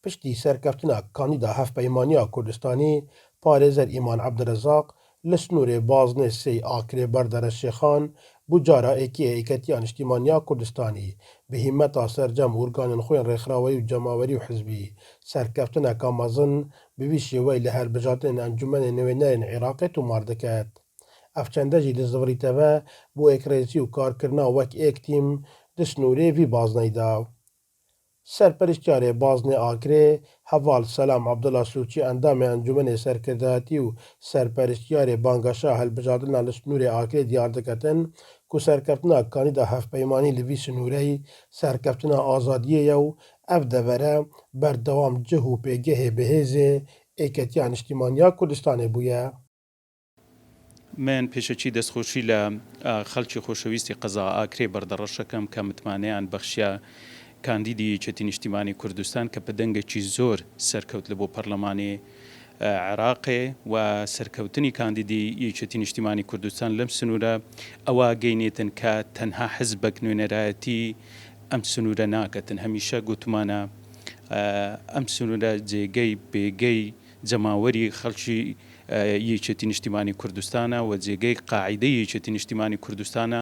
پشتی سەرکەوتنا کاندیدا هەفپەیمانیە کوردستانی پارێزەر ئیمان عەبدولرەزاق li snûrê baznê sê Akirê Berdere-Şêxan bû cara êkî Hêketiya Niştimaniya Kurdistanî bi hîmeta sercem organên xwe yên rêxirawerî û cemawerî û hizbî serkeftineka mezin bi vî şêweyê li helbijartinên Encûmenê Nivînerên Iraqê tûmar diket. Ev çende jî li zivirîte ve bo êkrêzî û karkirina wek êk tîm di snûrê vî bazneyê da. Serperiştiyarê baznê Akirê Heval Selam Abdullah Sûçî endamê Encûmenê Serkirdeyatî û serperiştiyarê Bangeşa Hilbijartina li snûrê Akirê diyar diketin ku serkeftina kandîda hevpeymanî li vî snûreyê serkeftina azadiyê ye û ev devere berdewam cih û pêgehê bihêzê Êketiya Niştimaniya Kurdistanê bûye. من پێشەکی دەستخۆشی لە خەڵکی خۆشەویستی قەزا ئاکرێ بەردەڕەشەکەم کە متمانەیان بەخشیە کاندیدی یەکێتی نیشتیمانی کوردستان کە بەدەنگێکی زۆر سەرکەوت لە بۆ پەرلەمانی عێراقێ و سەرکەوتنی کاندیدی یەکێتی نیشتیمانی کوردستان لەم سنوورە ئەوە گەینێتن کە تەنها حزبێک نوێنەرایەتی ئەم سنوورە ناکەتن هەمیشە گوتمانە ئەم سنوورە جێگەی بێگەی جەماوەری خەڵکی یەکێتی نیشتیمانی کوردستانە و جێگەی قاعیدەی یەکێتی نیشتیمانی کوردستانە.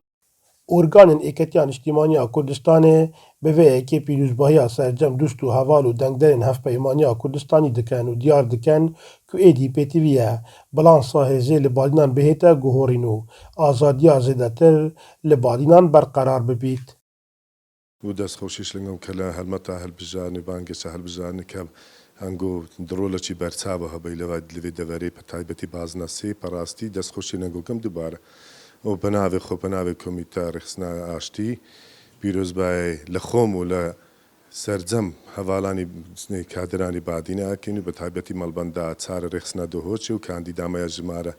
Organên Êketiya Niştimaniya Kurdistanê bi vê yekê pîrozbahiya sercem dust û heval û dengderên hevpeymaniya Kurdistanî dikin û diyar dikin ku êdî pêtiviye bilansa hêzê li balînan bihête guhorîn û azadiya zêdetir li balînan berqerar bibît. و دەستخۆشیش لەگەڵ کە لە هەلمەتا هەلبژارنی بانگێشە هەلبژارنی کە هەنگۆ درۆلەکی بەرچاوە هەبەی لەوێ دەوەرەی تایبەتی بازنە سێ پەڕاستی دەستخۆشی نەگۆکەم دووبارە ئەو بەناوێ خۆ بەناوێ کۆمیتە ڕێخستنا ئاشتی پیرۆزبای لە خۆم و لە سەرجەم هەواڵانی کادرانی بادینەکەین و بە تایبەتی مەڵبەندا چارە ڕێخستنا دۆهۆچی و کاندیدامەیە ژمارە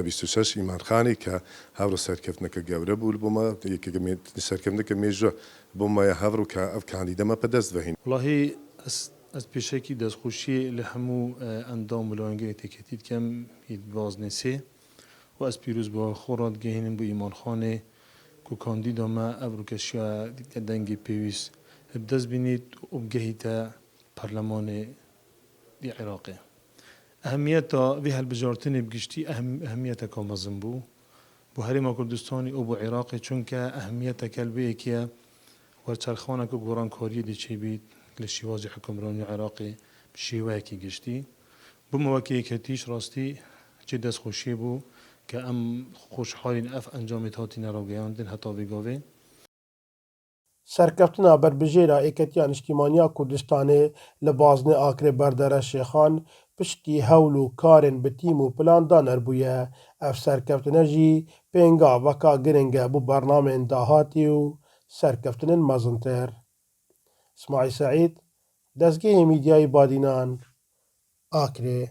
26 ئیمانخانی کە هەورە سەرکەوتنەکە گەورە بوو بۆمە سەرکەوتنەکە مێژوە بۆمایە هەور و کە ئەو کاندیدەمە پەدەست بەهین. وڵاهی ئەس پێشێکی دەستخۆشی لە هەموو ئەندام وڵانگەی تێکەتی دکەم هیچ بازنێ سێ و ئەس پیرۆز بۆ خۆڕات گەهێنم بۆ ئیمانخانێ کو کاندیدامە ئەڤروکەشیا دیکە دەنگی پێویست دەست بینیت و بگەهیتە پەرلەمانێ دی عێراقێ. ئەهمیەتە وی هەلبژارتنێ بگشتی ئەهمیەتەکە مەزن بوو بۆ هەرێما کوردستانی و بۆ عێراقی چونکە ئەهمیەتەکە بەیەکیە وەرچەرخانێکە گۆڕانکاریە دێچێ بیت لە شێوازی حکومڕانی عێراقی شێوەیەکی گشتی بوومەوەکی یەکەتیش ڕاستی چێ دەستخۆشیە بوو کە ئەم خۆشحالین ئەف ئەنجامێت هاتینە ڕاگەیاندن هەتا بێگاوێ. Serkeftina berbijêra Êketiya Niştimaniya Kurdistanê li baznê Akirê Berdere-Şêxan piştî hewl û karên bi tîm û plan daner bûye. Ev serkeftine jî pênga veka giring e bû bernameyên dahatî û serkeftinên mezintir. İsmaîl Seîd, Dezgehê Mîdyayê Badînan, Akirê.